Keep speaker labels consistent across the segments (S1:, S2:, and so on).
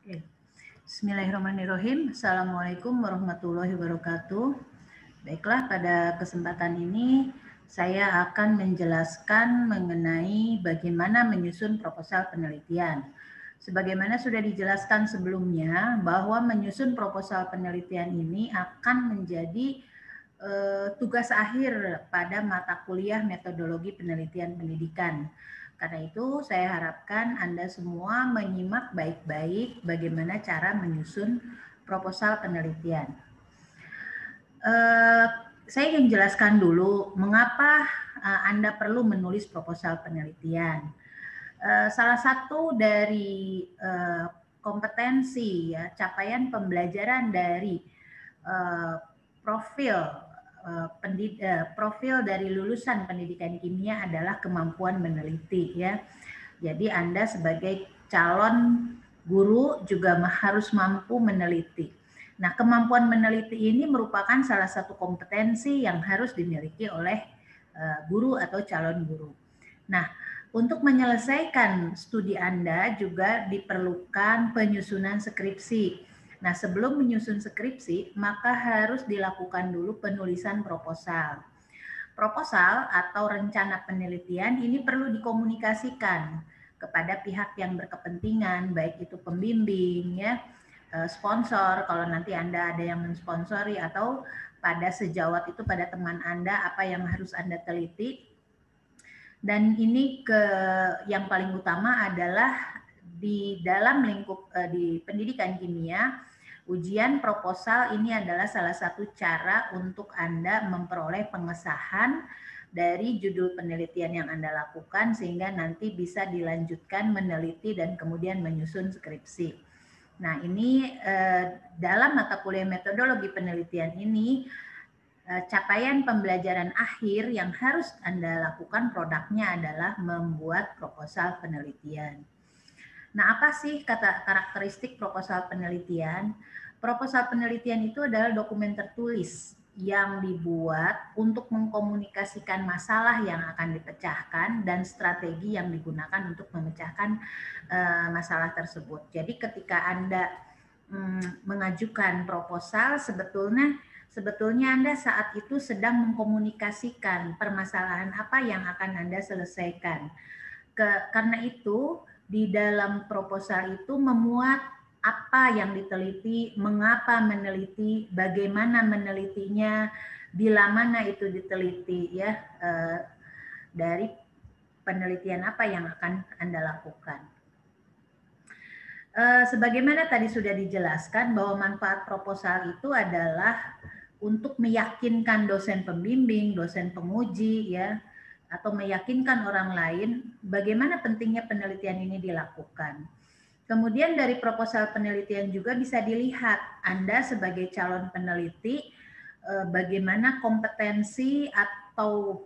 S1: Oke. Bismillahirrahmanirrahim. Assalamualaikum warahmatullahi wabarakatuh. Baiklah, pada kesempatan ini saya akan menjelaskan mengenai bagaimana menyusun proposal penelitian. Sebagaimana sudah dijelaskan sebelumnya, bahwa menyusun proposal penelitian ini akan menjadi tugas akhir pada mata kuliah metodologi penelitian pendidikan. Karena itu saya harapkan Anda semua menyimak baik-baik bagaimana cara menyusun proposal penelitian. Saya ingin jelaskan dulu mengapa Anda perlu menulis proposal penelitian. Salah satu dari kompetensi ya, capaian pembelajaran dari profil profil dari lulusan pendidikan kimia adalah kemampuan meneliti ya. Jadi Anda sebagai calon guru juga harus mampu meneliti. Nah, kemampuan meneliti ini merupakan salah satu kompetensi yang harus dimiliki oleh guru atau calon guru. Nah, untuk menyelesaikan studi Anda juga diperlukan penyusunan skripsi. Nah, sebelum menyusun skripsi, maka harus dilakukan dulu penulisan proposal. Proposal atau rencana penelitian ini perlu dikomunikasikan kepada pihak yang berkepentingan, baik itu pembimbing, ya, sponsor, kalau nanti Anda ada yang mensponsori, atau pada sejawat itu pada teman Anda apa yang harus Anda teliti. Dan ini yang paling utama adalah di dalam lingkup di pendidikan kimia, ujian proposal ini adalah salah satu cara untuk Anda memperoleh pengesahan dari judul penelitian yang Anda lakukan sehingga nanti bisa dilanjutkan meneliti dan kemudian menyusun skripsi. Nah, ini dalam mata kuliah metodologi penelitian ini capaian pembelajaran akhir yang harus Anda lakukan produknya adalah membuat proposal penelitian. Nah, apa sih karakteristik proposal penelitian? Proposal penelitian itu adalah dokumen tertulis yang dibuat untuk mengkomunikasikan masalah yang akan dipecahkan dan strategi yang digunakan untuk memecahkan masalah tersebut. Jadi ketika Anda mengajukan proposal, sebetulnya Anda saat itu sedang mengkomunikasikan permasalahan apa yang akan Anda selesaikan. Karena itu di dalam proposal itu memuat apa yang diteliti, mengapa meneliti, bagaimana menelitinya, bila mana itu diteliti, ya, dari penelitian apa yang akan Anda lakukan. Sebagaimana tadi sudah dijelaskan bahwa manfaat proposal itu adalah untuk meyakinkan dosen pembimbing, dosen penguji, ya, atau meyakinkan orang lain bagaimana pentingnya penelitian ini dilakukan. Kemudian dari proposal penelitian juga bisa dilihat Anda sebagai calon peneliti bagaimana kompetensi atau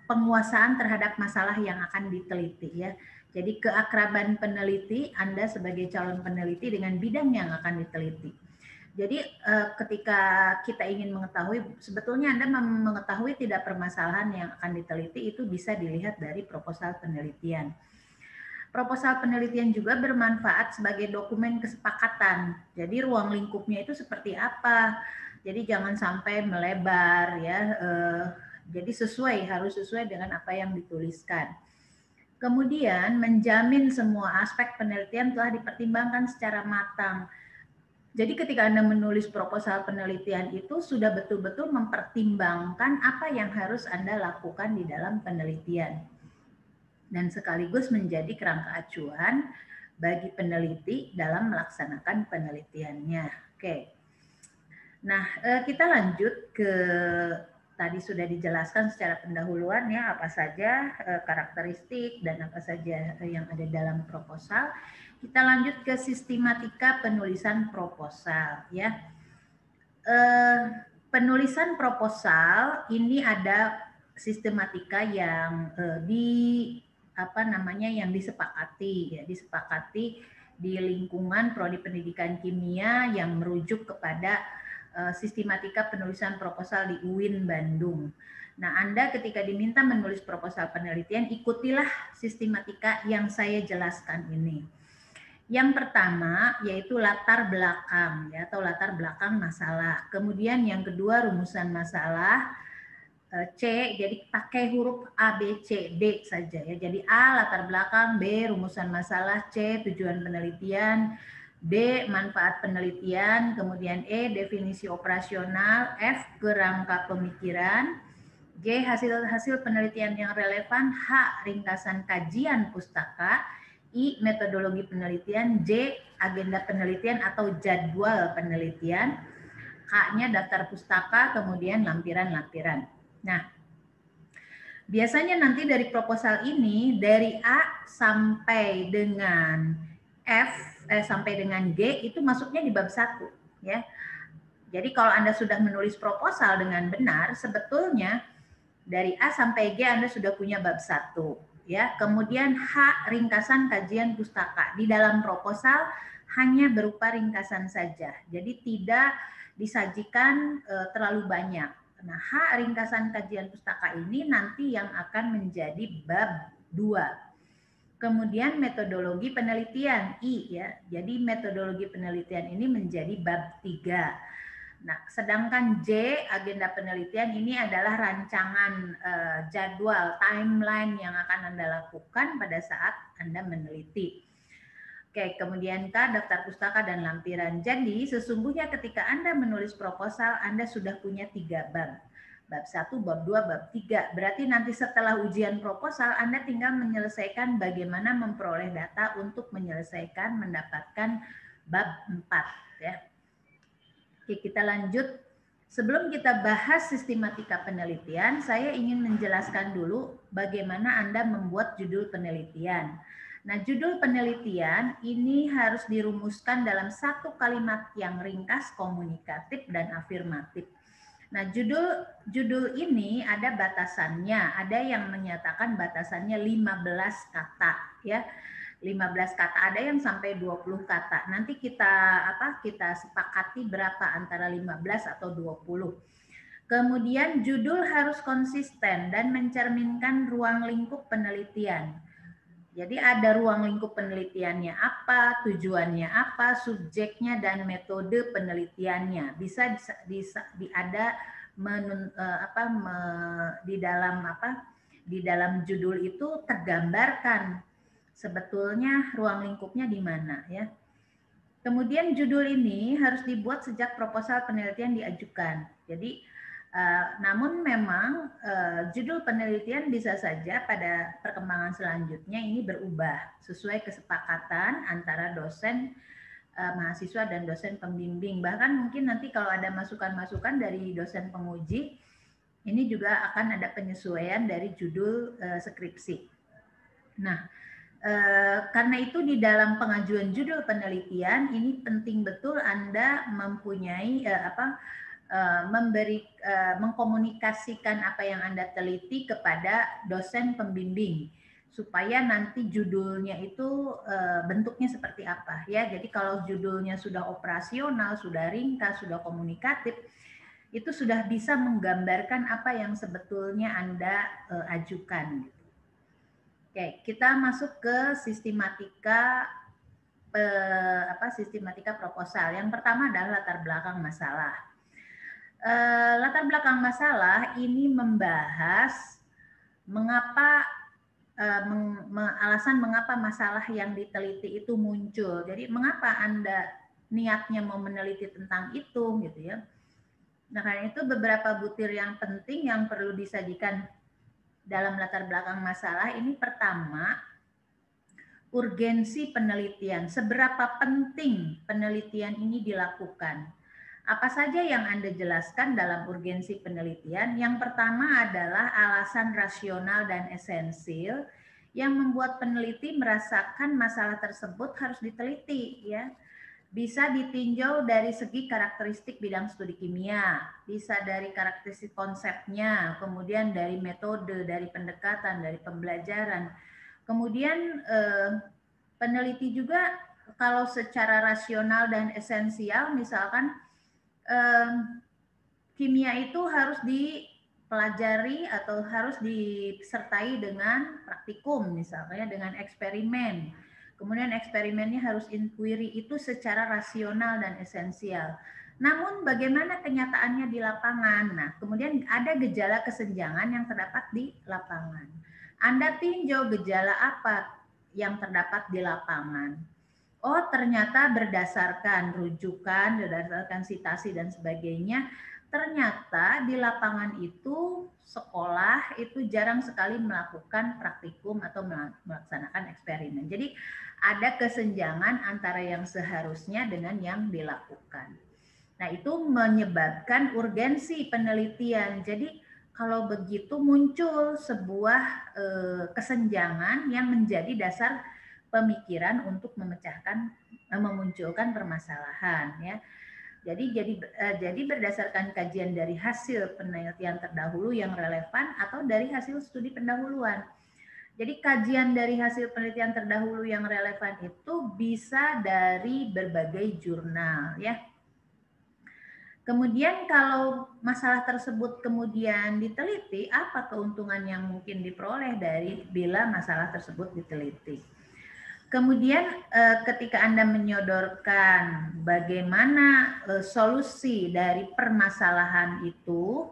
S1: penguasaan terhadap masalah yang akan diteliti, ya. Jadi keakraban peneliti Anda sebagai calon peneliti dengan bidang yang akan diteliti. Jadi ketika kita ingin mengetahui, sebetulnya Anda mengetahui tidak permasalahan yang akan diteliti, itu bisa dilihat dari proposal penelitian. Proposal penelitian juga bermanfaat sebagai dokumen kesepakatan. Jadi ruang lingkupnya itu seperti apa. Jadi jangan sampai melebar, ya. Jadi harus sesuai dengan apa yang dituliskan. Kemudian menjamin semua aspek penelitian telah dipertimbangkan secara matang. Jadi ketika Anda menulis proposal penelitian itu sudah betul-betul mempertimbangkan apa yang harus Anda lakukan di dalam penelitian. Dan sekaligus menjadi kerangka acuan bagi peneliti dalam melaksanakan penelitiannya. Oke. Nah, kita lanjut ke tadi sudah dijelaskan secara pendahuluan, ya, apa saja karakteristik dan apa saja yang ada dalam proposal. Kita lanjut ke sistematika penulisan proposal, ya. Penulisan proposal ini ada sistematika yang yang disepakati di lingkungan prodi pendidikan kimia yang merujuk kepada sistematika penulisan proposal di UIN Bandung. Nah, Anda ketika diminta menulis proposal penelitian, ikutilah sistematika yang saya jelaskan ini. Yang pertama yaitu latar belakang ya, atau latar belakang masalah. Kemudian yang kedua rumusan masalah. C, jadi pakai huruf A, B, C, D saja ya. Jadi A latar belakang, B rumusan masalah, C tujuan penelitian, D manfaat penelitian, kemudian E definisi operasional, F kerangka pemikiran, G hasil-hasil penelitian yang relevan, H ringkasan kajian pustaka, I metodologi penelitian, J agenda penelitian atau jadwal penelitian, K-nya daftar pustaka, kemudian lampiran-lampiran. Nah, biasanya nanti dari proposal ini dari A sampai dengan sampai dengan G itu masuknya di bab 1 ya. Jadi kalau Anda sudah menulis proposal dengan benar, sebetulnya dari A sampai G Anda sudah punya bab 1 ya. Kemudian H ringkasan kajian pustaka. Di dalam proposal hanya berupa ringkasan saja. Jadi tidak disajikan terlalu banyak. Nah, H ringkasan kajian pustaka ini nanti yang akan menjadi bab 2. Kemudian metodologi penelitian I ya. Jadi metodologi penelitian ini menjadi bab 3. Nah, sedangkan J agenda penelitian ini adalah rancangan jadwal timeline yang akan Anda lakukan pada saat Anda meneliti. Oke, kemudian K daftar pustaka dan lampiran. Jadi sesungguhnya ketika Anda menulis proposal, Anda sudah punya 3 bab. Bab 1, bab 2, bab 3. Berarti nanti setelah ujian proposal, Anda tinggal menyelesaikan bagaimana memperoleh data untuk menyelesaikan mendapatkan bab 4 ya. Oke, kita lanjut. Sebelum kita bahas sistematika penelitian, saya ingin menjelaskan dulu bagaimana Anda membuat judul penelitian. Nah, judul penelitian ini harus dirumuskan dalam satu kalimat yang ringkas, komunikatif, dan afirmatif. Nah, judul ini ada batasannya, ada yang menyatakan batasannya 15 kata ya. 15 kata, ada yang sampai 20 kata. Nanti kita sepakati berapa antara 15 atau 20. Kemudian judul harus konsisten dan mencerminkan ruang lingkup penelitian. Jadi ada ruang lingkup penelitiannya apa, tujuannya apa, subjeknya dan metode penelitiannya. Bisa ada di dalam judul itu tergambarkan sebetulnya ruang lingkupnya di mana ya. Kemudian judul ini harus dibuat sejak proposal penelitian diajukan. Jadi namun memang judul penelitian bisa saja pada perkembangan selanjutnya ini berubah sesuai kesepakatan antara dosen, mahasiswa dan dosen pembimbing. Bahkan mungkin nanti kalau ada masukan-masukan dari dosen penguji, ini juga akan ada penyesuaian dari judul skripsi. Nah, karena itu di dalam pengajuan judul penelitian ini penting betul Anda mempunyai mengkomunikasikan apa yang Anda teliti kepada dosen pembimbing supaya nanti judulnya itu bentuknya seperti apa ya. Jadi kalau judulnya sudah operasional, sudah ringkas, sudah komunikatif, itu sudah bisa menggambarkan apa yang sebetulnya Anda ajukan. Oke, kita masuk ke sistematika proposal. Yang pertama adalah latar belakang masalah. Latar belakang masalah ini membahas mengapa alasan mengapa masalah yang diteliti itu muncul. Jadi mengapa Anda niatnya mau meneliti tentang itu gitu ya. Nah, karena itu beberapa butir yang penting yang perlu disajikan dalam latar belakang masalah ini. Pertama, urgensi penelitian. Seberapa penting penelitian ini dilakukan? Apa saja yang Anda jelaskan dalam urgensi penelitian? Yang pertama adalah alasan rasional dan esensial yang membuat peneliti merasakan masalah tersebut harus diteliti ya. Bisa ditinjau dari segi karakteristik bidang studi kimia, bisa dari karakteristik konsepnya, kemudian dari metode, dari pendekatan, dari pembelajaran. Kemudian peneliti juga kalau secara rasional dan esensial, misalkan kimia itu harus dipelajari atau harus disertai dengan praktikum, misalnya dengan eksperimen. Kemudian eksperimennya harus inquiry, itu secara rasional dan esensial. Namun bagaimana kenyataannya di lapangan? Nah, kemudian ada gejala kesenjangan yang terdapat di lapangan. Anda tinjau gejala apa yang terdapat di lapangan. Oh, ternyata berdasarkan rujukan, berdasarkan sitasi dan sebagainya, ternyata di lapangan itu sekolah itu jarang sekali melakukan praktikum atau melaksanakan eksperimen. Jadi ada kesenjangan antara yang seharusnya dengan yang dilakukan. Nah, itu menyebabkan urgensi penelitian. Jadi kalau begitu muncul sebuah kesenjangan yang menjadi dasar pemikiran untuk memunculkan permasalahan, ya. Jadi berdasarkan kajian dari hasil penelitian terdahulu yang relevan atau dari hasil studi pendahuluan. Jadi kajian dari hasil penelitian terdahulu yang relevan itu bisa dari berbagai jurnal, ya. Kemudian kalau masalah tersebut kemudian diteliti, apa keuntungan yang mungkin diperoleh dari bila masalah tersebut diteliti? Kemudian ketika Anda menyodorkan bagaimana solusi dari permasalahan itu,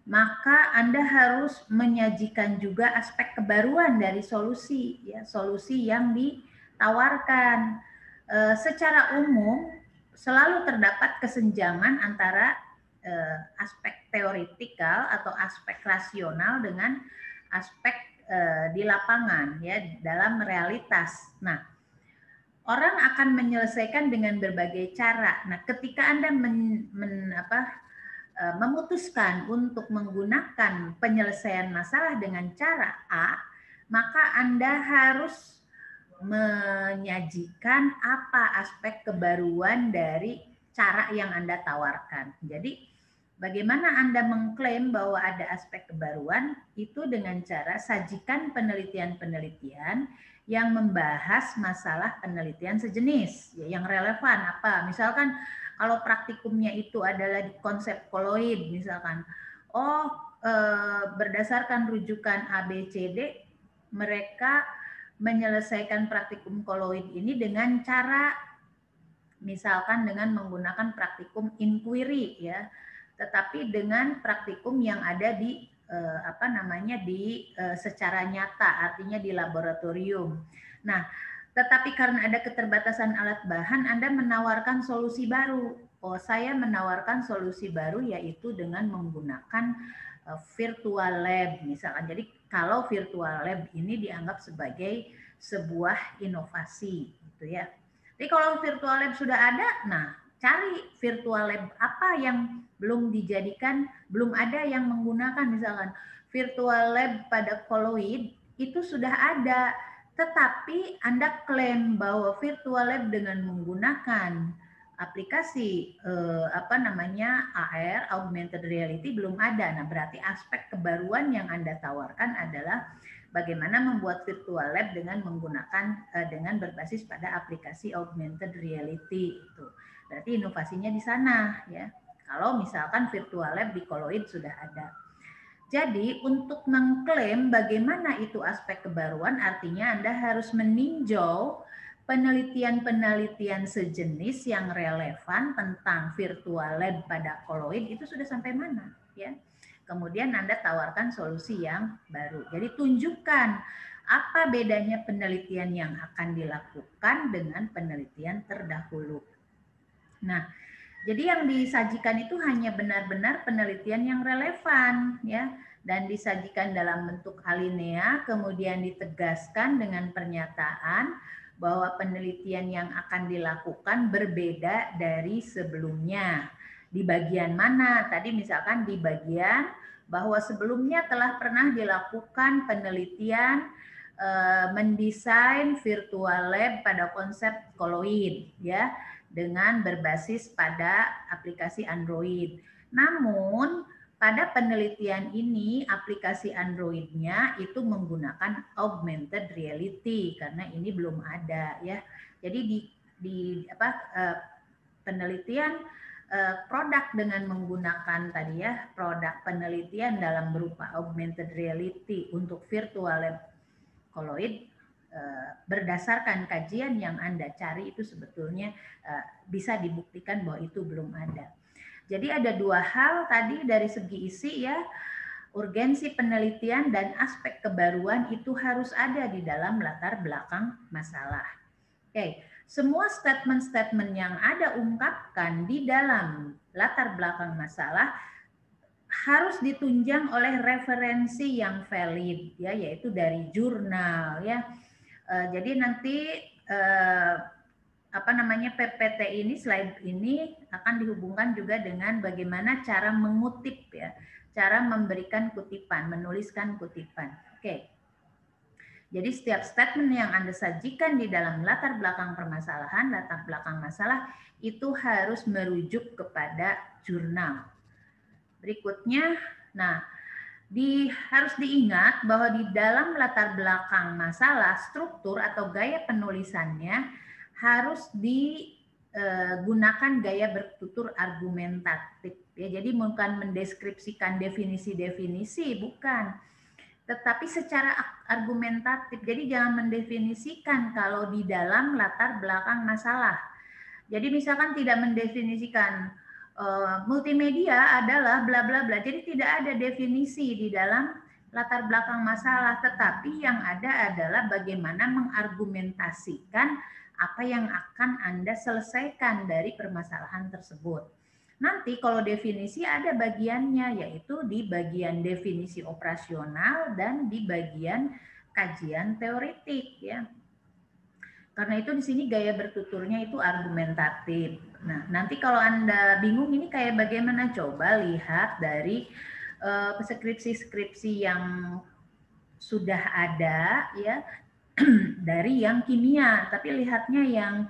S1: maka Anda harus menyajikan juga aspek kebaruan dari solusi, ya, solusi yang ditawarkan. Secara umum selalu terdapat kesenjangan antara aspek teoritikal atau aspek rasional dengan aspek di lapangan, ya, dalam realitas. Nah, orang akan menyelesaikan dengan berbagai cara. Nah, ketika Anda memutuskan untuk menggunakan penyelesaian masalah dengan cara A, maka Anda harus menyajikan apa aspek kebaruan dari cara yang Anda tawarkan. Jadi bagaimana Anda mengklaim bahwa ada aspek kebaruan itu dengan cara sajikan penelitian-penelitian yang membahas masalah penelitian sejenis, ya, yang relevan apa. Misalkan kalau praktikumnya itu adalah di konsep koloid, misalkan, berdasarkan rujukan ABCD, mereka menyelesaikan praktikum koloid ini dengan cara misalkan dengan menggunakan praktikum inquiry, ya, tetapi dengan praktikum yang ada di secara nyata, artinya di laboratorium. Nah, tetapi karena ada keterbatasan alat bahan, Anda menawarkan solusi baru. Oh, saya menawarkan solusi baru yaitu dengan menggunakan virtual lab misalkan. Jadi kalau virtual lab ini dianggap sebagai sebuah inovasi gitu, ya. Jadi kalau virtual lab sudah ada, nah cari virtual lab apa yang belum dijadikan, belum ada yang menggunakan. Misalkan virtual lab pada koloid itu sudah ada, tetapi Anda klaim bahwa virtual lab dengan menggunakan aplikasi AR, augmented reality, belum ada. Nah, berarti aspek kebaruan yang Anda tawarkan adalah bagaimana membuat virtual lab dengan menggunakan dengan berbasis pada aplikasi augmented reality itu. Berarti inovasinya di sana, ya. Kalau misalkan virtual lab di koloid sudah ada. Jadi untuk mengklaim bagaimana itu aspek kebaruan, artinya Anda harus meninjau penelitian-penelitian sejenis yang relevan tentang virtual lab pada koloid itu sudah sampai mana, ya. Kemudian Anda tawarkan solusi yang baru. Jadi tunjukkan apa bedanya penelitian yang akan dilakukan dengan penelitian terdahulu. Nah, jadi yang disajikan itu hanya benar-benar penelitian yang relevan, ya, dan disajikan dalam bentuk alinea, kemudian ditegaskan dengan pernyataan bahwa penelitian yang akan dilakukan berbeda dari sebelumnya. Di bagian mana? Tadi misalkan di bagian bahwa sebelumnya telah pernah dilakukan penelitian mendesain virtual lab pada konsep koloid, ya, dengan berbasis pada aplikasi Android. Namun pada penelitian ini aplikasi Android-nya itu menggunakan augmented reality karena ini belum ada, ya. Jadi penelitian produk dengan menggunakan tadi, ya, produk penelitian dalam berupa augmented reality untuk virtual lab koloid berdasarkan kajian yang Anda cari itu sebetulnya bisa dibuktikan bahwa itu belum ada. Jadi ada dua hal tadi dari segi isi ya, urgensi penelitian dan aspek kebaruan itu harus ada di dalam latar belakang masalah. Oke, semua statement-statement yang ada ungkapkan di dalam latar belakang masalah harus ditunjang oleh referensi yang valid ya, yaitu dari jurnal ya. Jadi nanti PPT ini, slide ini akan dihubungkan juga dengan bagaimana cara mengutip ya, cara memberikan kutipan, menuliskan kutipan. Oke. Jadi setiap statement yang Anda sajikan di dalam latar belakang permasalahan, latar belakang masalah itu harus merujuk kepada jurnal. Berikutnya, nah harus diingat bahwa di dalam latar belakang masalah, struktur atau gaya penulisannya harus digunakan gaya bertutur argumentatif. Ya, jadi bukan mendeskripsikan definisi-definisi, bukan. Tetapi secara argumentatif. Jadi jangan mendefinisikan kalau di dalam latar belakang masalah. Jadi misalkan tidak mendefinisikan multimedia adalah bla bla bla. Jadi tidak ada definisi di dalam latar belakang masalah, tetapi yang ada adalah bagaimana mengargumentasikan apa yang akan Anda selesaikan dari permasalahan tersebut. Nanti kalau definisi ada bagiannya, yaitu di bagian definisi operasional dan di bagian kajian teoretik ya. Karena itu di sini gaya bertuturnya itu argumentatif. Nah, nanti kalau Anda bingung ini kayak bagaimana, coba lihat dari skripsi-skripsi yang sudah ada ya, dari yang kimia, tapi lihatnya yang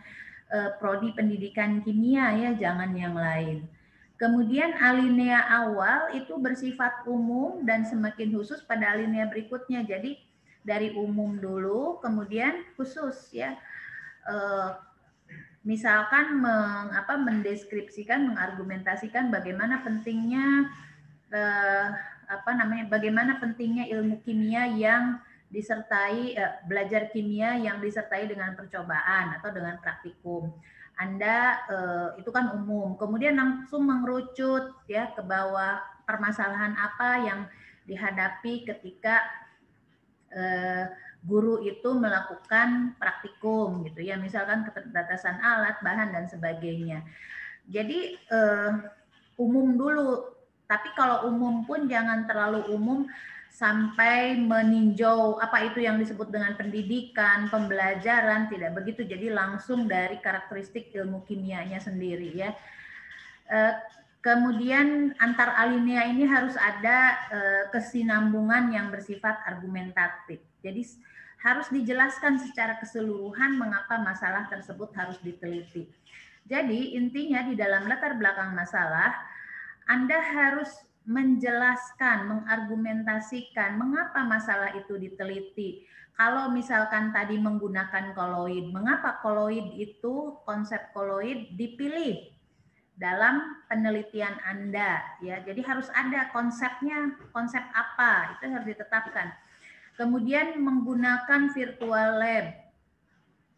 S1: prodi pendidikan kimia ya, jangan yang lain. Kemudian alinea awal itu bersifat umum dan semakin khusus pada alinea berikutnya. Jadi dari umum dulu, kemudian khusus ya. Misalkan mendeskripsikan, mengargumentasikan bagaimana pentingnya bagaimana pentingnya ilmu kimia yang disertai belajar kimia yang disertai dengan percobaan atau dengan praktikum. Anda itu kan umum, kemudian langsung mengerucut ya ke bawah, permasalahan apa yang dihadapi ketika guru itu melakukan praktikum gitu ya, misalkan keterbatasan alat, bahan dan sebagainya. Jadi umum dulu, tapi kalau umum pun jangan terlalu umum sampai meninjau apa itu yang disebut dengan pendidikan, pembelajaran, tidak begitu. Jadi langsung dari karakteristik ilmu kimianya sendiri ya. Kemudian antar alinea ini harus ada kesinambungan yang bersifat argumentatif. Jadi harus dijelaskan secara keseluruhan mengapa masalah tersebut harus diteliti. Jadi intinya di dalam latar belakang masalah, Anda harus menjelaskan, mengargumentasikan mengapa masalah itu diteliti. Kalau misalkan tadi menggunakan koloid, mengapa koloid itu, konsep koloid dipilih dalam penelitian Anda ya. Jadi harus ada konsepnya, konsep apa itu harus ditetapkan. Kemudian menggunakan virtual lab.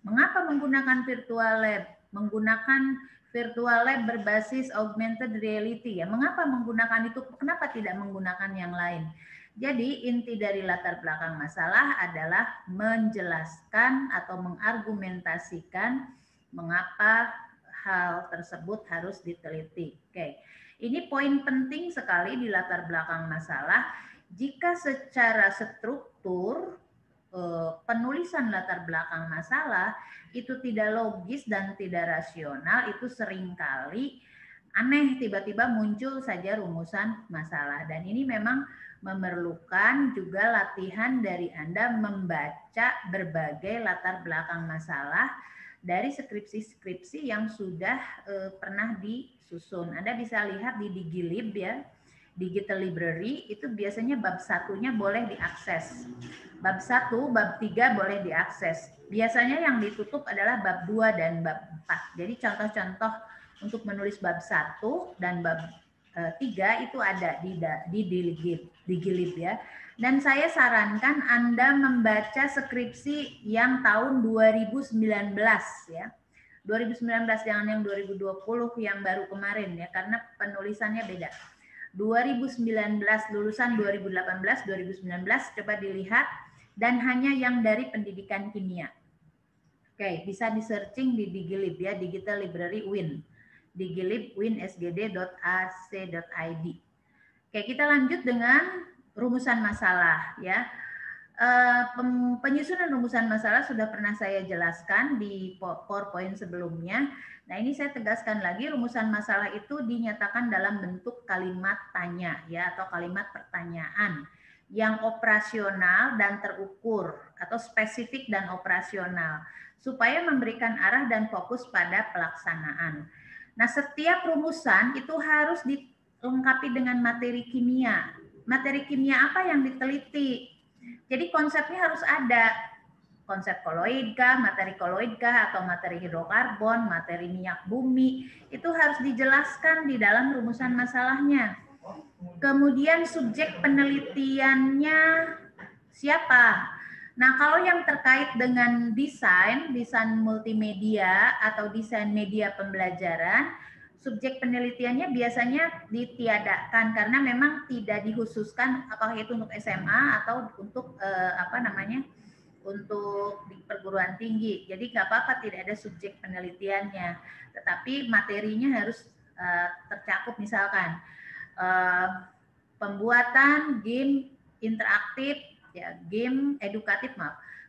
S1: Mengapa menggunakan virtual lab? Menggunakan virtual lab berbasis augmented reality ya. Mengapa menggunakan itu? Kenapa tidak menggunakan yang lain? Jadi inti dari latar belakang masalah adalah menjelaskan atau mengargumentasikan mengapa hal tersebut harus diteliti. Oke. Ini poin penting sekali di latar belakang masalah. Jika secara struktur penulisan latar belakang masalah itu tidak logis dan tidak rasional, itu seringkali aneh, tiba-tiba muncul saja rumusan masalah. Dan ini memang memerlukan juga latihan dari Anda membaca berbagai latar belakang masalah dari skripsi-skripsi yang sudah pernah disusun. Anda bisa lihat di Digilib ya, Digital Library itu biasanya bab 1-nya boleh diakses. Bab 1, bab 3 boleh diakses. Biasanya yang ditutup adalah bab 2 dan bab 4. Jadi contoh-contoh untuk menulis bab 1 dan bab 3 itu ada di Digilib ya. Dan saya sarankan Anda membaca skripsi yang tahun 2019 ya. 2019 jangan yang 2020 yang baru kemarin ya, karena penulisannya beda. 2019 lulusan 2018, 2019 coba dilihat, dan hanya yang dari pendidikan kimia. Oke, bisa di searching di Digilib ya, Digital Library WIN. Digilib winsgd.ac.id. Oke, kita lanjut dengan rumusan masalah ya. Penyusunan rumusan masalah sudah pernah saya jelaskan di PowerPoint sebelumnya. Nah, ini saya tegaskan lagi, rumusan masalah itu dinyatakan dalam bentuk kalimat tanya ya, atau kalimat pertanyaan yang operasional dan terukur atau spesifik dan operasional supaya memberikan arah dan fokus pada pelaksanaan. Nah, setiap rumusan itu harus dilengkapi dengan materi kimia. Materi kimia apa yang diteliti? Jadi konsepnya harus ada. Konsep koloid kah, materi koloid kah, atau materi hidrokarbon, materi minyak bumi, itu harus dijelaskan di dalam rumusan masalahnya. Kemudian subjek penelitiannya siapa? Nah, kalau yang terkait dengan desain multimedia atau desain media pembelajaran, subjek penelitiannya biasanya ditiadakan karena memang tidak dikhususkan apakah itu untuk SMA atau untuk untuk di perguruan tinggi. Jadi nggak apa-apa tidak ada subjek penelitiannya, tetapi materinya harus tercakup, misalkan pembuatan game interaktif, ya, game edukatif,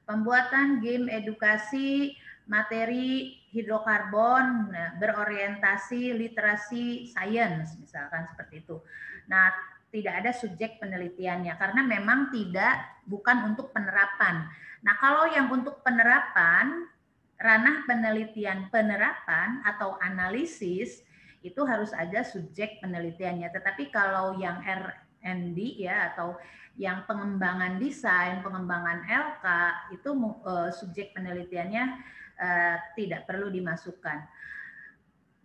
S1: pembuatan game edukasi materi hidrokarbon, berorientasi literasi sains, misalkan seperti itu. Nah, tidak ada subjek penelitiannya karena memang bukan untuk penerapan. Nah, kalau yang untuk penerapan, ranah penelitian penerapan atau analisis itu harus ada subjek penelitiannya. Tetapi kalau yang R&D ya, atau yang pengembangan desain, pengembangan LK, itu subjek penelitiannya tidak perlu dimasukkan.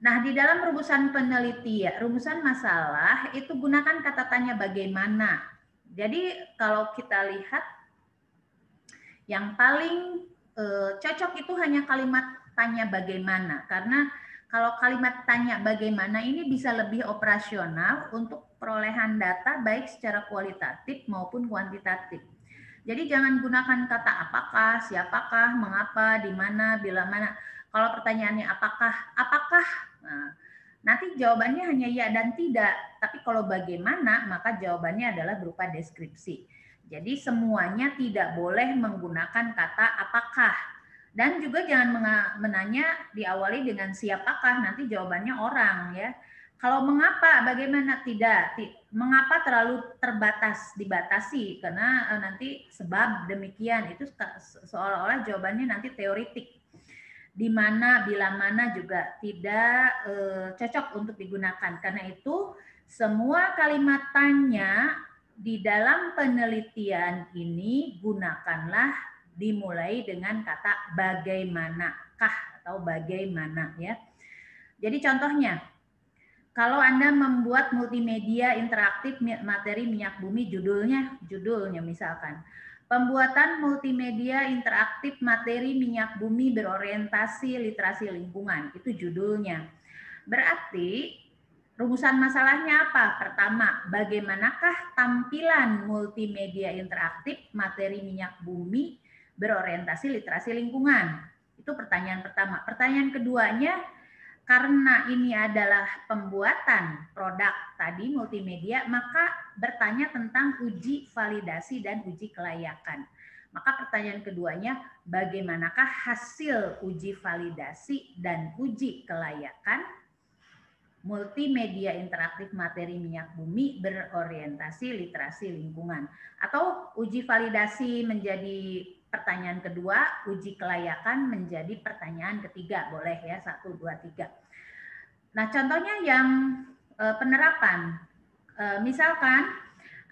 S1: Nah, di dalam rumusan penelitian, rumusan masalah itu gunakan kata tanya bagaimana. Jadi kalau kita lihat yang paling cocok itu hanya kalimat tanya bagaimana, karena kalau kalimat tanya bagaimana ini bisa lebih operasional untuk perolehan data baik secara kualitatif maupun kuantitatif. Jadi jangan gunakan kata apakah, siapakah, mengapa, di mana, bila mana. Kalau pertanyaannya apakah, nah, nanti jawabannya hanya ya dan tidak. Tapi kalau bagaimana, maka jawabannya adalah berupa deskripsi. Jadi semuanya tidak boleh menggunakan kata apakah. Dan juga jangan menanya diawali dengan siapakah, nanti jawabannya orang ya. Kalau mengapa, bagaimana, tidak. Mengapa terlalu dibatasi karena nanti sebab demikian, itu seolah-olah jawabannya nanti teoritik. Di mana, bila mana juga tidak cocok untuk digunakan. Karena itu semua kalimat tanya di dalam penelitian ini gunakanlah dimulai dengan kata bagaimanakah atau bagaimana ya. Jadi contohnya, kalau Anda membuat multimedia interaktif materi minyak bumi, judulnya misalkan pembuatan multimedia interaktif materi minyak bumi berorientasi literasi lingkungan, itu judulnya. Berarti rumusan masalahnya apa? Pertama, bagaimanakah tampilan multimedia interaktif materi minyak bumi berorientasi literasi lingkungan? Itu pertanyaan pertama. Pertanyaan keduanya, karena ini adalah pembuatan produk tadi multimedia, maka bertanya tentang uji validasi dan uji kelayakan. Maka pertanyaan keduanya, bagaimanakah hasil uji validasi dan uji kelayakan multimedia interaktif materi minyak bumi berorientasi literasi lingkungan? Atau uji validasi menjadi pertanyaan kedua, uji kelayakan menjadi pertanyaan ketiga, boleh ya, 1, 2, 3. Nah, contohnya yang penerapan, misalkan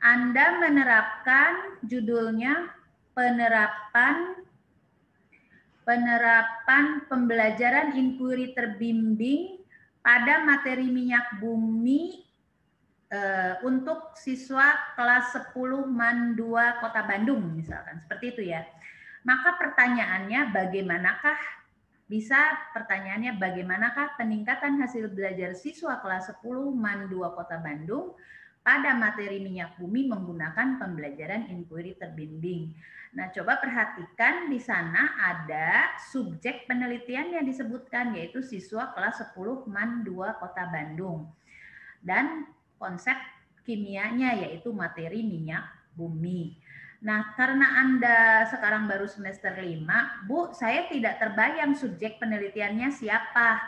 S1: Anda menerapkan judulnya penerapan pembelajaran inquiry terbimbing pada materi minyak bumi untuk siswa kelas 10 MAN 2 Kota Bandung misalkan, seperti itu ya. Maka pertanyaannya bagaimanakah peningkatan hasil belajar siswa kelas 10 MAN 2 Kota Bandung pada materi minyak bumi menggunakan pembelajaran inquiry terbimbing. Nah, coba perhatikan di sana ada subjek penelitian yang disebutkan, yaitu siswa kelas 10 MAN 2 Kota Bandung. Dan konsep kimianya yaitu materi minyak bumi. Nah, karena Anda sekarang baru semester 5, Bu, saya tidak terbayang subjek penelitiannya siapa.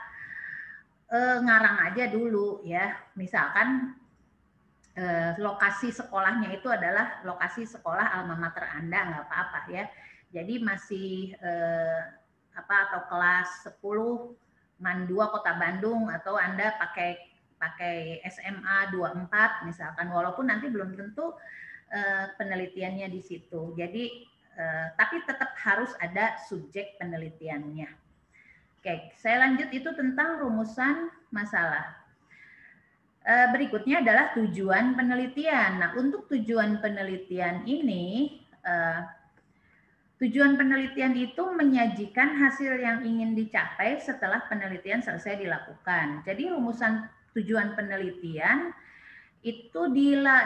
S1: Ngarang aja dulu ya. Misalkan lokasi sekolahnya itu adalah lokasi sekolah alma mater Anda, nggak apa-apa ya. Jadi masih atau kelas 10 MAN 2 Kota Bandung, atau Anda pakai SMA 24 misalkan, walaupun nanti belum tentu penelitiannya di situ. Jadi tapi tetap harus ada subjek penelitiannya. Oke, saya lanjut, itu tentang rumusan masalah. Berikutnya adalah tujuan penelitian. Nah, untuk tujuan penelitian ini, tujuan penelitian itu menyajikan hasil yang ingin dicapai setelah penelitian selesai dilakukan. Jadi rumusan tujuan penelitian itu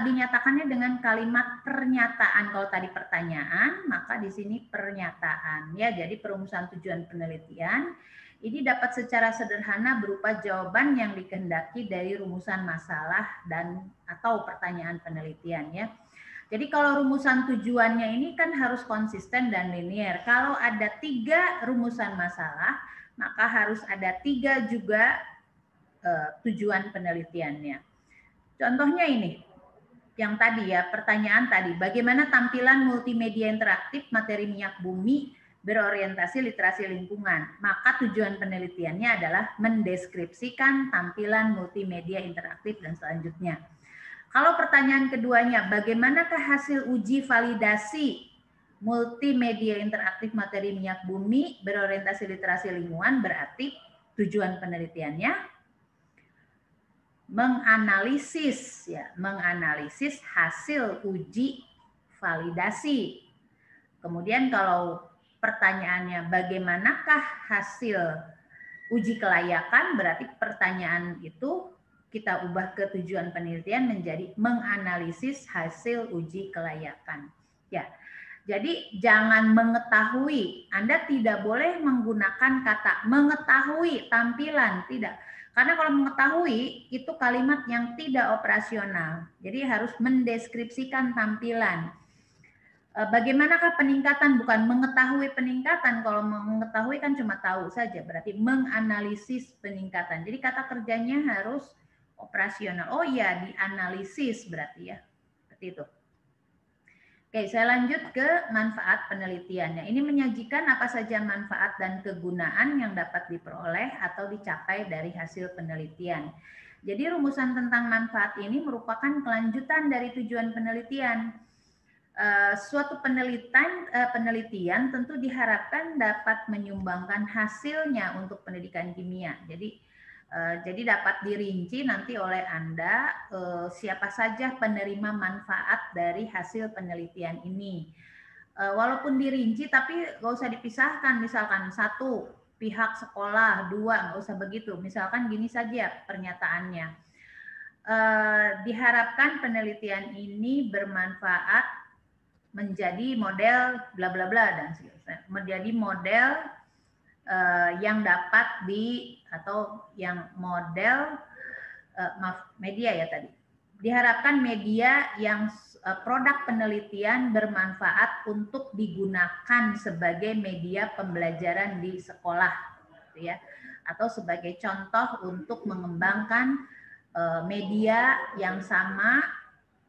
S1: dinyatakannya dengan kalimat pernyataan. Kalau tadi pertanyaan, maka di sini pernyataan ya. Jadi perumusan tujuan penelitian ini dapat secara sederhana berupa jawaban yang dikehendaki dari rumusan masalah dan atau pertanyaan penelitian ya. Jadi kalau rumusan tujuannya ini kan harus konsisten dan linier. Kalau ada 3 rumusan masalah, maka harus ada 3 juga tujuan penelitiannya. Contohnya ini, yang tadi ya, pertanyaan tadi, bagaimana tampilan multimedia interaktif materi minyak bumi berorientasi literasi lingkungan? Maka tujuan penelitiannya adalah mendeskripsikan tampilan multimedia interaktif dan selanjutnya. Kalau pertanyaan keduanya, bagaimanakah hasil uji validasi multimedia interaktif materi minyak bumi berorientasi literasi lingkungan? Berarti tujuan penelitiannya menganalisis hasil uji validasi. Kemudian kalau pertanyaannya bagaimanakah hasil uji kelayakan, berarti pertanyaan itu kita ubah ke tujuan penelitian menjadi menganalisis hasil uji kelayakan. Ya. Jadi jangan mengetahui. Anda tidak boleh menggunakan kata mengetahui tampilan, tidak. Karena kalau mengetahui itu kalimat yang tidak operasional. Jadi harus mendeskripsikan tampilan. Bagaimanakah peningkatan, bukan mengetahui peningkatan. Kalau mengetahui kan cuma tahu saja, berarti menganalisis peningkatan. Jadi kata kerjanya harus operasional. Oh iya, dianalisis berarti ya. Seperti itu. Oke, saya lanjut ke manfaat penelitiannya. Ini menyajikan apa saja manfaat dan kegunaan yang dapat diperoleh atau dicapai dari hasil penelitian. Jadi rumusan tentang manfaat ini merupakan kelanjutan dari tujuan penelitian. Suatu penelitian tentu diharapkan dapat menyumbangkan hasilnya untuk pendidikan kimia. Jadi dapat dirinci nanti oleh Anda siapa saja penerima manfaat dari hasil penelitian ini. Walaupun dirinci tapi nggak usah dipisahkan, misalkan 1 pihak sekolah, 2 nggak usah begitu. Misalkan gini saja pernyataannya. Diharapkan penelitian ini bermanfaat menjadi model bla bla bla dan menjadi model yang dapat media ya tadi. Diharapkan media yang produk penelitian bermanfaat untuk digunakan sebagai media pembelajaran di sekolah, gitu ya, atau sebagai contoh untuk mengembangkan media yang sama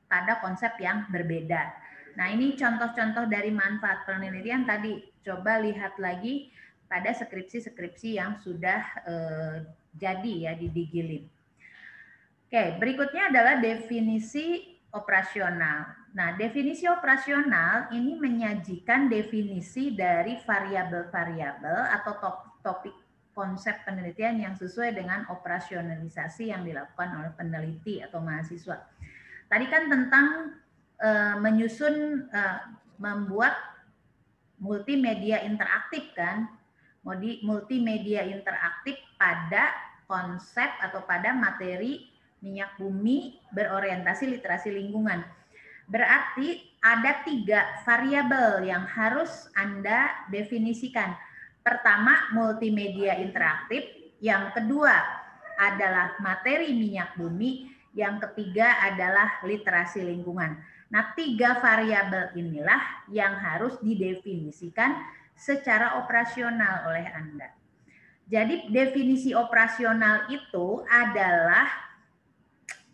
S1: pada konsep yang berbeda. Nah, ini contoh-contoh dari manfaat penelitian tadi. Coba lihat lagi pada skripsi-skripsi yang sudah jadi ya di Digilib. Oke, berikutnya adalah definisi operasional. Nah, definisi operasional ini menyajikan definisi dari variabel-variabel atau topik konsep penelitian yang sesuai dengan operasionalisasi yang dilakukan oleh peneliti atau mahasiswa. Tadi kan tentang membuat multimedia interaktif kan, multimedia interaktif pada konsep atau pada materi minyak bumi berorientasi literasi lingkungan. Berarti ada 3 variabel yang harus Anda definisikan. Pertama, multimedia interaktif. Yang kedua adalah materi minyak bumi. Yang ketiga adalah literasi lingkungan. Nah, 3 variabel inilah yang harus didefinisikan secara operasional oleh Anda. Jadi definisi operasional itu adalah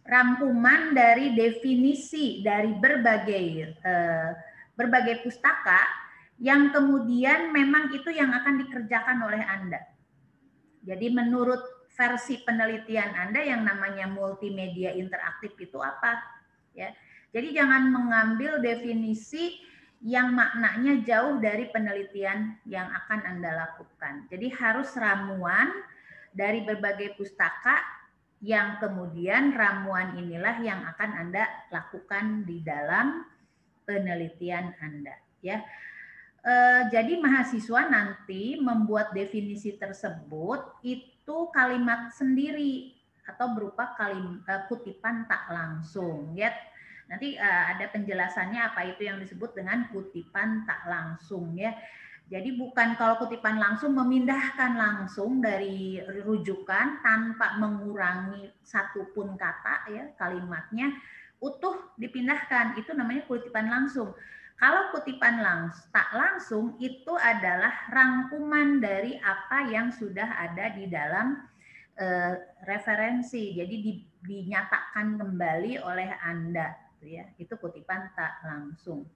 S1: rangkuman dari definisi dari berbagai pustaka yang kemudian memang itu yang akan dikerjakan oleh Anda. Jadi menurut versi penelitian Anda yang namanya multimedia interaktif itu apa? Ya. Jadi jangan mengambil definisi yang maknanya jauh dari penelitian yang akan Anda lakukan. Jadi harus ramuan dari berbagai pustaka yang kemudian ramuan inilah yang akan Anda lakukan di dalam penelitian Anda. Ya. Jadi mahasiswa nanti membuat definisi tersebut itu kalimat sendiri atau berupa kutipan tak langsung. Ya. Nanti ada penjelasannya apa itu yang disebut dengan kutipan tak langsung ya. Jadi bukan kalau kutipan langsung memindahkan langsung dari rujukan tanpa mengurangi satupun kata ya kalimatnya utuh dipindahkan, itu namanya kutipan langsung. Kalau kutipan tak langsung itu adalah rangkuman dari apa yang sudah ada di dalam referensi. Jadi dinyatakan kembali oleh Anda ya. Itu kutipan tak langsung.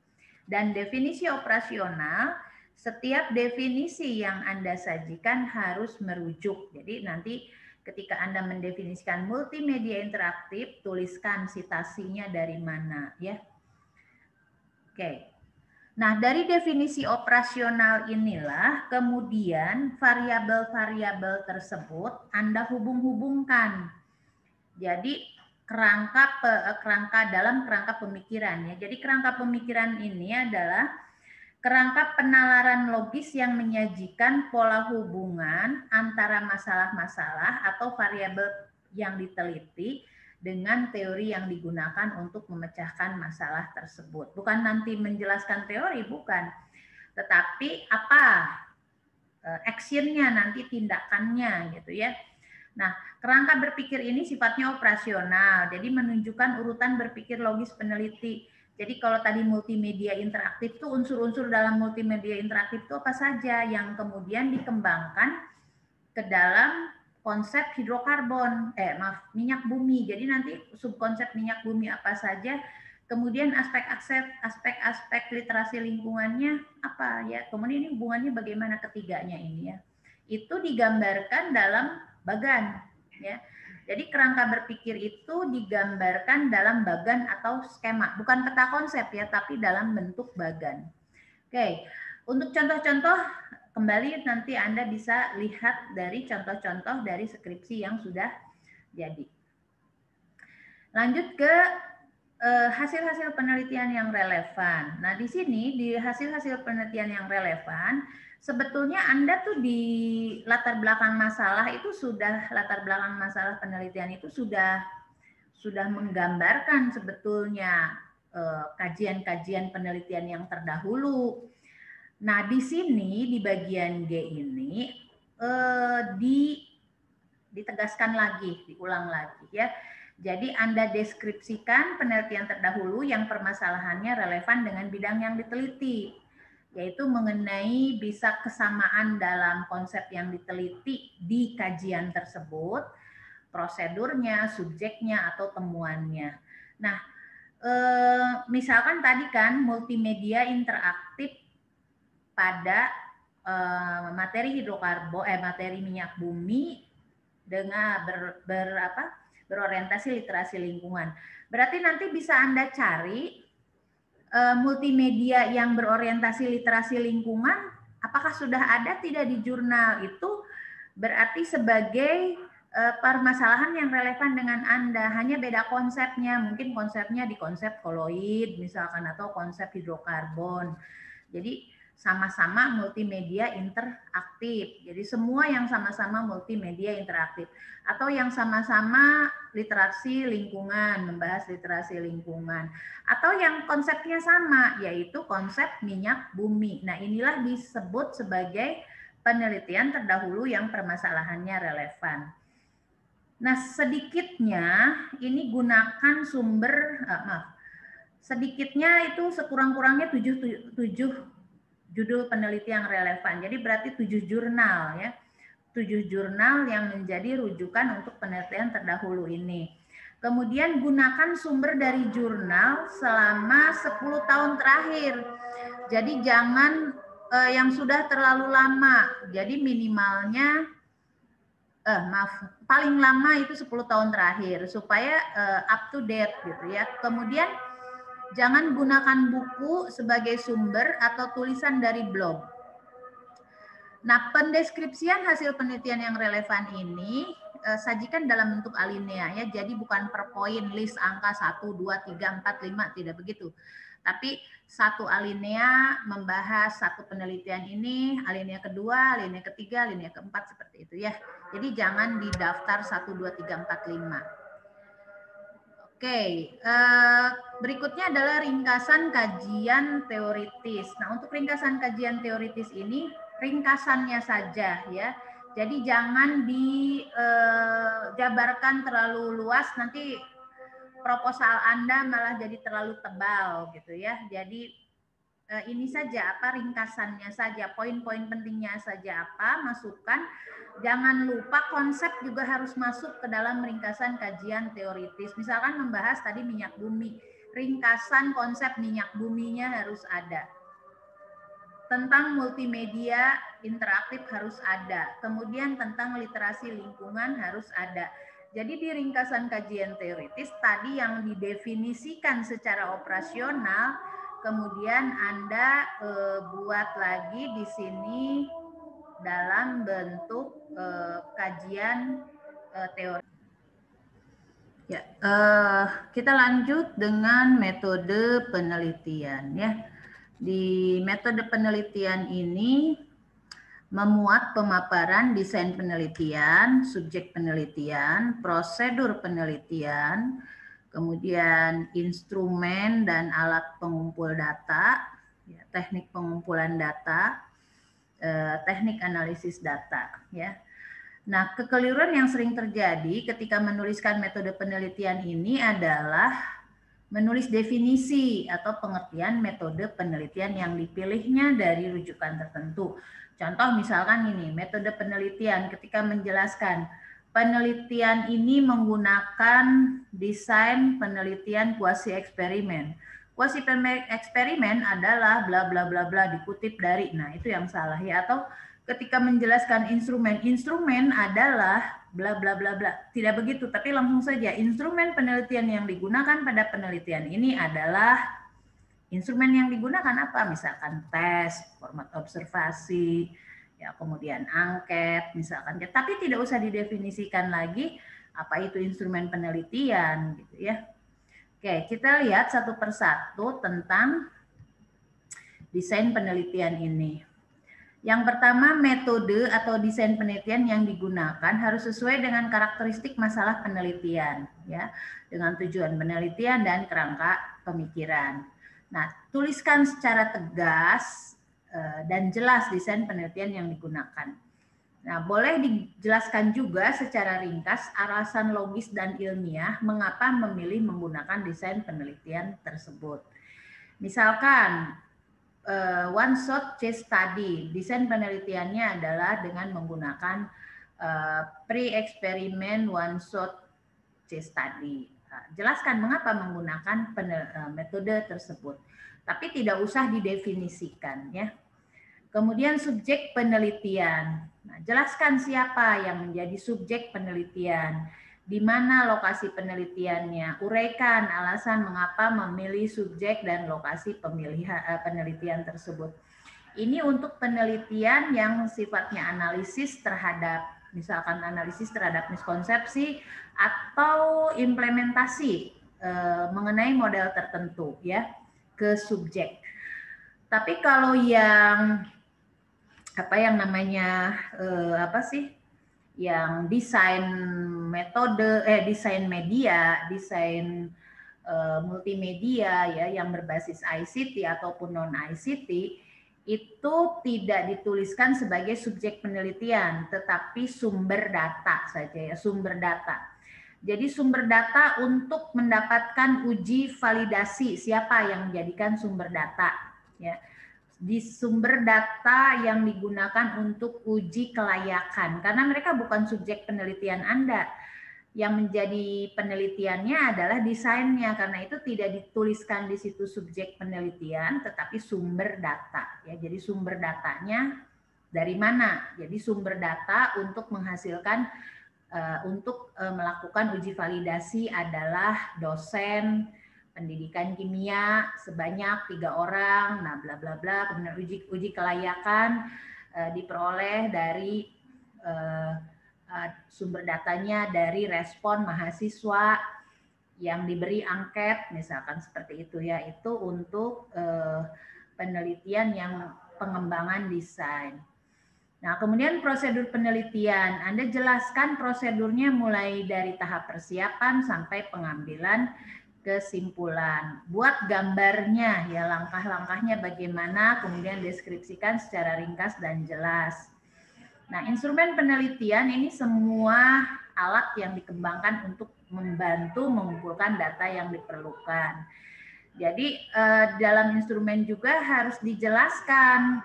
S1: Dan definisi operasional, setiap definisi yang Anda sajikan harus merujuk. Jadi nanti ketika Anda mendefinisikan multimedia interaktif, tuliskan citasinya dari mana ya. Oke. Nah, dari definisi operasional inilah kemudian variabel-variabel tersebut Anda hubung-hubungkan. Jadi dalam kerangka pemikiran ya. Jadi kerangka pemikiran ini adalah kerangka penalaran logis yang menyajikan pola hubungan antara masalah-masalah atau variabel yang diteliti dengan teori yang digunakan untuk memecahkan masalah tersebut. Bukan nanti menjelaskan teori, bukan. Tetapi apa actionnya, nanti tindakannya gitu ya. Nah, kerangka berpikir ini sifatnya operasional, jadi menunjukkan urutan berpikir logis peneliti. Jadi kalau tadi multimedia interaktif itu unsur-unsur dalam multimedia interaktif itu apa saja yang kemudian dikembangkan ke dalam konsep hidrokarbon, minyak bumi. Jadi nanti subkonsep minyak bumi apa saja, kemudian aspek-aspek literasi lingkungannya apa ya, kemudian ini hubungannya bagaimana ketiganya ini ya. Itu digambarkan dalam bagan ya. Jadi kerangka berpikir itu digambarkan dalam bagan atau skema, bukan peta konsep ya, tapi dalam bentuk bagan. Oke, untuk contoh-contoh kembali nanti Anda bisa lihat dari contoh-contoh dari skripsi yang sudah jadi. Lanjut ke hasil-hasil penelitian yang relevan. Nah, di sini di hasil-hasil penelitian yang relevan, sebetulnya Anda tuh di latar belakang masalah penelitian itu sudah menggambarkan sebetulnya kajian-kajian penelitian yang terdahulu. Nah, di sini di bagian G ini ditegaskan lagi, diulang lagi ya. Jadi Anda deskripsikan penelitian terdahulu yang permasalahannya relevan dengan bidang yang diteliti, yaitu mengenai bisa kesamaan dalam konsep yang diteliti di kajian tersebut, prosedurnya, subjeknya, atau temuannya. Nah, misalkan tadi kan multimedia interaktif pada materi materi minyak bumi dengan berorientasi literasi lingkungan. Berarti nanti bisa Anda cari multimedia yang berorientasi literasi lingkungan, apakah sudah ada tidak di jurnal itu Berarti sebagai permasalahan yang relevan dengan Anda, hanya beda konsepnya. Mungkin konsepnya di konsep koloid misalkan atau konsep hidrokarbon. Jadi sama-sama multimedia interaktif. Jadi semua yang sama-sama multimedia interaktif. Atau yang sama-sama literasi lingkungan, membahas literasi lingkungan. Atau yang konsepnya sama, yaitu konsep minyak bumi. Nah, inilah disebut sebagai penelitian terdahulu yang permasalahannya relevan. Nah, sedikitnya ini gunakan sumber, sedikitnya itu sekurang-kurangnya 7 judul peneliti yang relevan. Jadi berarti 7 jurnal ya. 7 jurnal yang menjadi rujukan untuk penelitian terdahulu ini. Kemudian gunakan sumber dari jurnal selama 10 tahun terakhir. Jadi jangan yang sudah terlalu lama. Jadi minimalnya paling lama itu 10 tahun terakhir supaya up to date gitu ya. Kemudian jangan gunakan buku sebagai sumber atau tulisan dari blog. Nah, pendeskripsian hasil penelitian yang relevan ini sajikan dalam bentuk alinea ya. Jadi bukan per poin list angka 1 2 3 4 5 tidak begitu. Tapi satu alinea membahas satu penelitian ini, alinea kedua, alinea ketiga, alinea keempat seperti itu ya. Jadi jangan di daftar 1 2 3 4 5. Oke, berikutnya adalah ringkasan kajian teoritis. Nah, untuk ringkasan kajian teoritis ini ringkasannya saja ya. Jadi jangan dijabarkan terlalu luas, nanti proposal Anda malah jadi terlalu tebal gitu ya. Jadi ini saja apa ringkasannya saja, poin-poin pentingnya saja apa, masukkan. Jangan lupa konsep juga harus masuk ke dalam ringkasan kajian teoritis. Misalkan membahas tadi minyak bumi, ringkasan konsep minyak buminya harus ada. Tentang multimedia interaktif harus ada. Kemudian tentang literasi lingkungan harus ada. Jadi di ringkasan kajian teoritis tadi yang didefinisikan secara operasional, kemudian Anda buat lagi di sini dalam bentuk kajian teori. Ya, kita lanjut dengan metode penelitian ya. Di metode penelitian ini memuat pemaparan desain penelitian, subjek penelitian, prosedur penelitian, kemudian instrumen dan alat pengumpul data, ya, teknik pengumpulan data, teknik analisis data. Ya. Nah, kekeliruan yang sering terjadi ketika menuliskan metode penelitian ini adalah menulis definisi atau pengertian metode penelitian yang dipilihnya dari rujukan tertentu. Contoh misalkan ini, metode penelitian ketika menjelaskan penelitian ini menggunakan desain penelitian kuasi eksperimen. Kuasi eksperimen adalah bla bla bla bla dikutip dari, nah itu yang salah ya. Atau ketika menjelaskan instrumen adalah bla bla bla bla. Tidak begitu, tapi langsung saja instrumen penelitian yang digunakan pada penelitian ini adalah instrumen yang digunakan apa? Misalkan tes, format observasi, ya kemudian angket, misalkan. Tapi tidak usah didefinisikan lagi apa itu instrumen penelitian gitu ya. Oke, kita lihat satu persatu tentang desain penelitian ini. Yang pertama, metode atau desain penelitian yang digunakan harus sesuai dengan karakteristik masalah penelitian, ya, dengan tujuan penelitian dan kerangka pemikiran. Nah, tuliskan secara tegas dan jelas desain penelitian yang digunakan. Nah, boleh dijelaskan juga secara ringkas alasan logis dan ilmiah mengapa memilih menggunakan desain penelitian tersebut. Misalkan, one shot case study, desain penelitiannya adalah dengan menggunakan pre-eksperimen one shot case study. Jelaskan mengapa menggunakan metode tersebut, tapi tidak usah didefinisikan ya. Kemudian subjek penelitian. Nah, jelaskan siapa yang menjadi subjek penelitian, di mana lokasi penelitiannya, uraikan alasan mengapa memilih subjek dan lokasi penelitian tersebut. Ini untuk penelitian yang sifatnya analisis terhadap misalkan analisis terhadap miskonsepsi atau implementasi mengenai model tertentu ya ke subjek. Tapi kalau yang apa yang namanya yang desain metode, desain media, desain multimedia ya yang berbasis ICT ataupun non ICT itu tidak dituliskan sebagai subjek penelitian, tetapi sumber data saja ya, sumber data. Jadi sumber data untuk mendapatkan uji validasi siapa yang menjadikan sumber data ya. Di sumber data yang digunakan untuk uji kelayakan, karena mereka bukan subjek penelitian Anda. Yang menjadi penelitiannya adalah desainnya, karena itu tidak dituliskan di situ subjek penelitian, tetapi sumber data. Ya, jadi sumber datanya dari mana? Jadi sumber data untuk menghasilkan, untuk melakukan uji validasi adalah dosen pendidikan kimia sebanyak 3 orang, nah bla bla bla, kemudian uji kelayakan diperoleh dari sumber datanya dari respon mahasiswa yang diberi angket, misalkan seperti itu ya, itu untuk penelitian yang pengembangan desain. Nah, kemudian prosedur penelitian, Anda jelaskan prosedurnya mulai dari tahap persiapan sampai pengambilan kesimpulan. Buat gambarnya ya, langkah-langkahnya bagaimana, kemudian deskripsikan secara ringkas dan jelas. Nah, instrumen penelitian ini semua alat yang dikembangkan untuk membantu mengumpulkan data yang diperlukan. Jadi dalam instrumen juga harus dijelaskan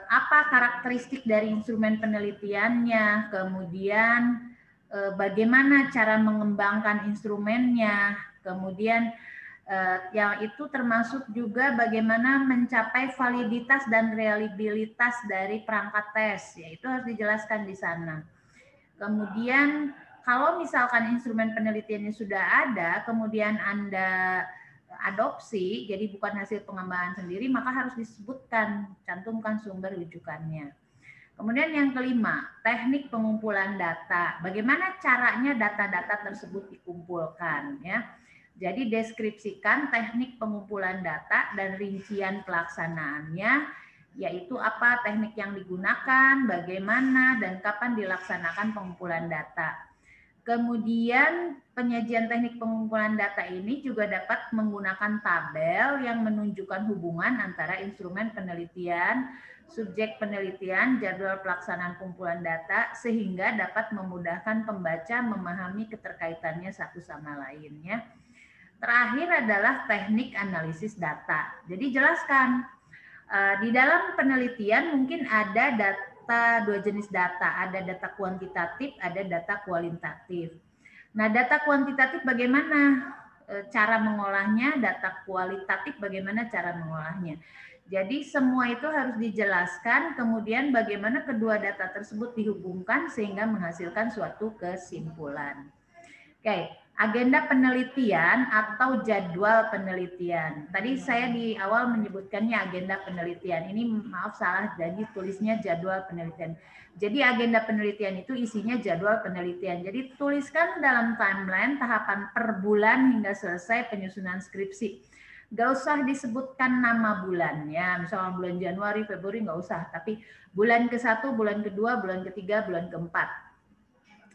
S1: apa karakteristik dari instrumen penelitiannya, kemudian bagaimana cara mengembangkan instrumennya, kemudian yang itu termasuk juga bagaimana mencapai validitas dan reliabilitas dari perangkat tes, yaitu harus dijelaskan di sana. Kemudian kalau misalkan instrumen penelitiannya sudah ada, kemudian Anda adopsi, jadi bukan hasil pengembangan sendiri, maka harus disebutkan, cantumkan sumber rujukannya. Kemudian yang kelima, teknik pengumpulan data. Bagaimana caranya data-data tersebut dikumpulkan ya. Jadi deskripsikan teknik pengumpulan data dan rincian pelaksanaannya, yaitu apa teknik yang digunakan, bagaimana, dan kapan dilaksanakan pengumpulan data. Kemudian penyajian teknik pengumpulan data ini juga dapat menggunakan tabel yang menunjukkan hubungan antara instrumen penelitian, subjek penelitian, jadwal pelaksanaan pengumpulan data, sehingga dapat memudahkan pembaca memahami keterkaitannya satu sama lainnya. Terakhir adalah teknik analisis data. Jadi jelaskan, di dalam penelitian mungkin ada data, dua jenis data, ada data kuantitatif, ada data kualitatif. Nah, data kuantitatif bagaimana cara mengolahnya, data kualitatif bagaimana cara mengolahnya. Jadi semua itu harus dijelaskan, kemudian bagaimana kedua data tersebut dihubungkan sehingga menghasilkan suatu kesimpulan. Oke, agenda penelitian atau jadwal penelitian. Tadi saya di awal menyebutkannya agenda penelitian. Ini maaf salah, jadi tulisnya jadwal penelitian. Jadi agenda penelitian itu isinya jadwal penelitian. Jadi tuliskan dalam timeline tahapan per bulan hingga selesai penyusunan skripsi. Gak usah disebutkan nama bulannya, misalnya bulan Januari, Februari nggak usah. Tapi bulan ke-1, bulan ke-2, bulan ke-3, bulan ke-4.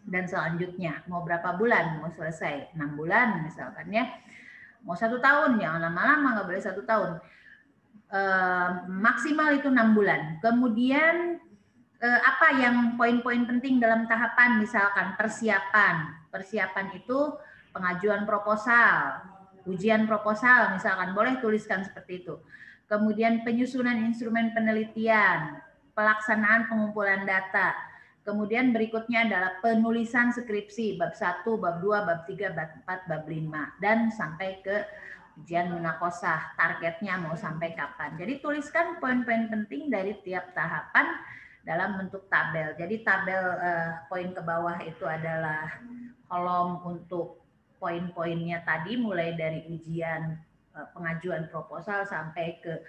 S1: Dan selanjutnya mau berapa bulan mau selesai, 6 bulan misalkan ya, mau 1 tahun, jangan lama-lama, nggak boleh 1 tahun, maksimal itu 6 bulan. Kemudian apa yang poin-poin penting dalam tahapan, misalkan persiapan itu pengajuan proposal, ujian proposal misalkan, boleh tuliskan seperti itu. Kemudian penyusunan instrumen penelitian, pelaksanaan pengumpulan data. Kemudian berikutnya adalah penulisan skripsi, bab 1, bab 2, bab 3, bab 4, bab 5, dan sampai ke ujian munakosah, targetnya mau sampai kapan. Jadi tuliskan poin-poin penting dari tiap tahapan dalam bentuk tabel. Jadi tabel poin ke bawah itu adalah kolom untuk poin-poinnya tadi, mulai dari ujian pengajuan proposal sampai ke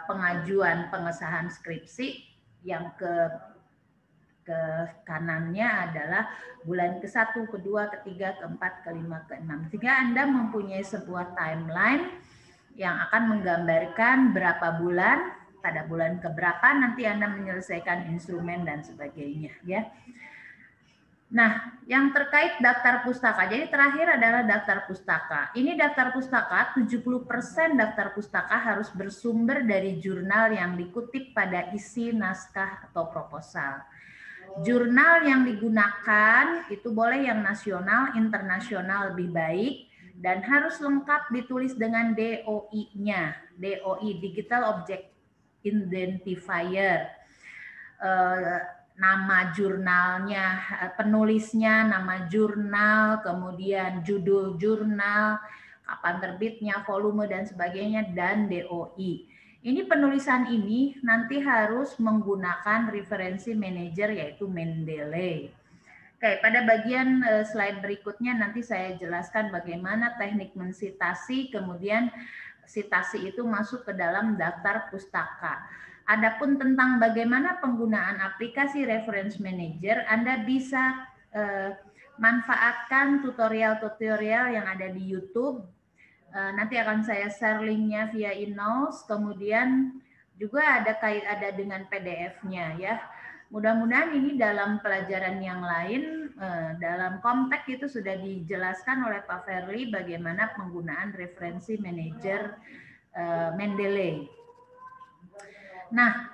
S1: pengajuan pengesahan skripsi. Yang ke ke kanannya adalah bulan ke-1, ke-2, ke-3, ke-4, ke-5, ke-6. Sehingga Anda mempunyai sebuah timeline yang akan menggambarkan berapa bulan, pada bulan keberapa nanti Anda menyelesaikan instrumen dan sebagainya ya. Nah, yang terkait daftar pustaka. Jadi terakhir adalah daftar pustaka. Ini daftar pustaka, 70% daftar pustaka harus bersumber dari jurnal yang dikutip pada isi naskah atau proposal. Jurnal yang digunakan itu boleh yang nasional, internasional lebih baik, dan harus lengkap ditulis dengan DOI-nya. DOI, Digital Object Identifier. Nama jurnalnya, penulisnya, nama jurnal, kemudian judul jurnal, kapan terbitnya, volume dan sebagainya, dan DOI. Ini penulisan ini nanti harus menggunakan referensi manager yaitu Mendeley. Oke, pada bagian slide berikutnya nanti saya jelaskan bagaimana teknik mensitasi, kemudian sitasi itu masuk ke dalam daftar pustaka. Adapun tentang bagaimana penggunaan aplikasi Reference Manager, Anda bisa manfaatkan tutorial-tutorial yang ada di YouTube. Nanti akan saya share linknya via e-notes, kemudian juga ada dengan PDF-nya ya. Mudah-mudahan ini dalam pelajaran yang lain, dalam konteks itu sudah dijelaskan oleh Pak Verly bagaimana penggunaan referensi manajer Mendeley. Nah,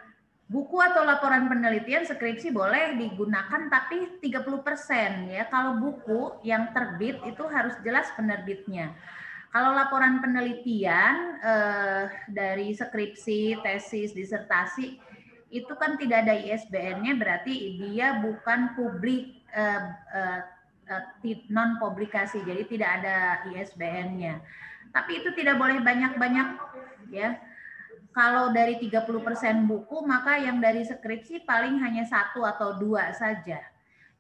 S1: buku atau laporan penelitian skripsi boleh digunakan tapi 30% ya. Kalau buku yang terbit itu harus jelas penerbitnya. Kalau laporan penelitian dari skripsi, tesis, disertasi itu kan tidak ada ISBN-nya, berarti dia bukan publik non publikasi, jadi tidak ada ISBN-nya. Tapi itu tidak boleh banyak-banyak ya. Kalau dari 30% buku, maka yang dari skripsi paling hanya 1 atau 2 saja.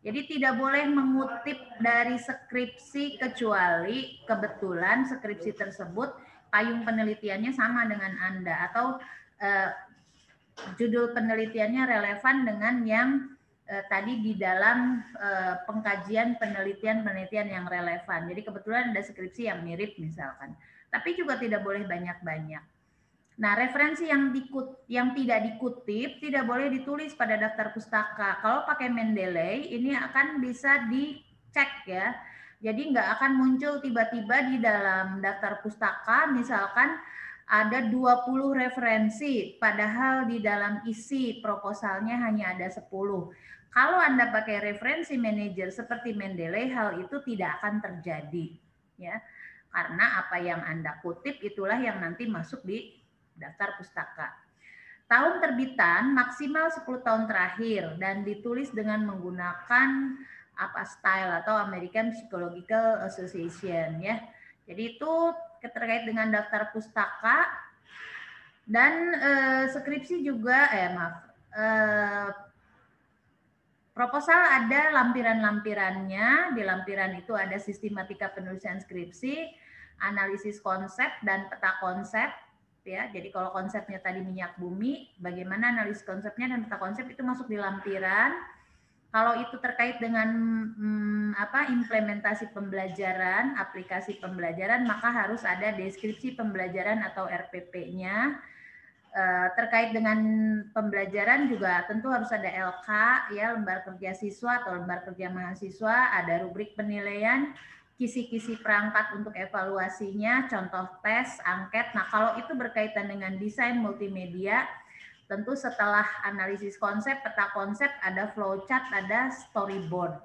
S1: Jadi tidak boleh mengutip dari skripsi kecuali kebetulan skripsi tersebut payung penelitiannya sama dengan Anda atau judul penelitiannya relevan dengan yang tadi di dalam pengkajian penelitian yang relevan. Jadi kebetulan ada skripsi yang mirip misalkan. Tapi juga tidak boleh banyak-banyak. Nah, referensi yang tidak dikutip tidak boleh ditulis pada daftar pustaka. Kalau pakai Mendeley, ini akan bisa dicek ya. Jadi nggak akan muncul tiba-tiba di dalam daftar pustaka, misalkan ada 20 referensi, padahal di dalam isi proposalnya hanya ada 10. Kalau Anda pakai referensi manager seperti Mendeley, hal itu tidak akan terjadi. Ya, karena apa yang Anda kutip itulah yang nanti masuk di daftar pustaka. Tahun terbitan maksimal 10 tahun terakhir dan ditulis dengan menggunakan style atau American Psychological Association ya. Jadi itu terkait dengan daftar pustaka dan skripsi juga proposal ada lampiran-lampirannya. Di lampiran itu ada sistematika penulisan skripsi, analisis konsep dan peta konsep. Ya, jadi kalau konsepnya tadi minyak bumi, bagaimana analisis konsepnya dan peta konsep itu masuk di lampiran. Kalau itu terkait dengan implementasi pembelajaran, aplikasi pembelajaran, maka harus ada deskripsi pembelajaran atau RPP-nya. Terkait dengan pembelajaran juga tentu harus ada LK, ya, lembar kerja siswa atau lembar kerja mahasiswa, ada rubrik penilaian, kisi-kisi perangkat untuk evaluasinya, contoh tes, angket. Nah, kalau itu berkaitan dengan desain multimedia, tentu setelah analisis konsep, peta konsep, ada flowchart, ada storyboard.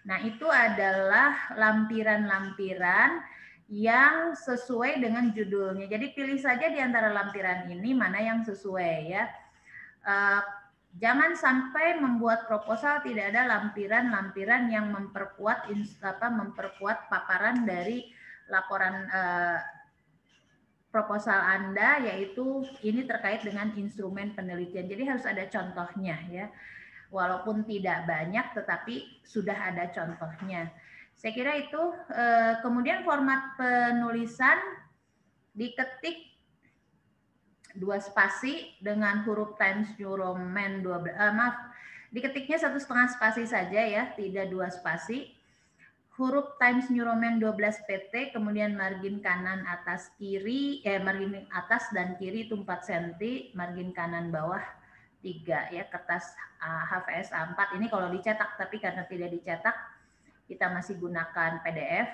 S1: Nah, itu adalah lampiran-lampiran yang sesuai dengan judulnya. Jadi pilih saja di antara lampiran ini mana yang sesuai ya. Jangan sampai membuat proposal tidak ada lampiran-lampiran yang memperkuat paparan dari laporan proposal Anda, yaitu ini terkait dengan instrumen penelitian. Jadi harus ada contohnya ya. Walaupun tidak banyak tetapi sudah ada contohnya. Saya kira itu. Kemudian format penulisan diketik 2 spasi dengan huruf Times New Roman 12, Diketiknya 1,5 spasi saja ya, tidak 2 spasi. Huruf Times New Roman 12 PT, kemudian margin kanan atas kiri, margin atas dan kiri itu 4 cm, margin kanan bawah 3 ya, kertas HVS A4 ini kalau dicetak, tapi karena tidak dicetak kita masih gunakan PDF,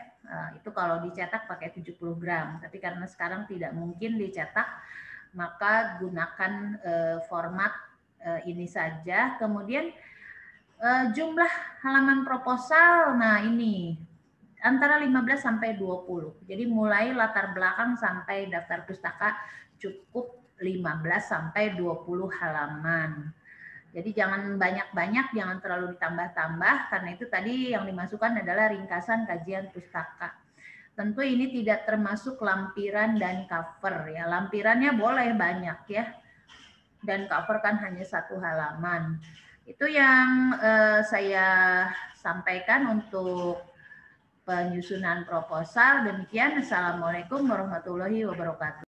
S1: itu kalau dicetak pakai 70 gram, tapi karena sekarang tidak mungkin dicetak, maka gunakan format ini saja. Kemudian jumlah halaman proposal, nah ini antara 15 sampai 20. Jadi mulai latar belakang sampai daftar pustaka cukup 15 sampai 20 halaman. Jadi jangan banyak-banyak, jangan terlalu ditambah-tambah, karena itu tadi yang dimasukkan adalah ringkasan kajian pustaka. Tentu ini tidak termasuk lampiran dan cover ya. Lampirannya boleh banyak ya, dan cover kan hanya 1 halaman. Itu yang saya sampaikan untuk penyusunan proposal. Demikian, Assalamualaikum warahmatullahi wabarakatuh.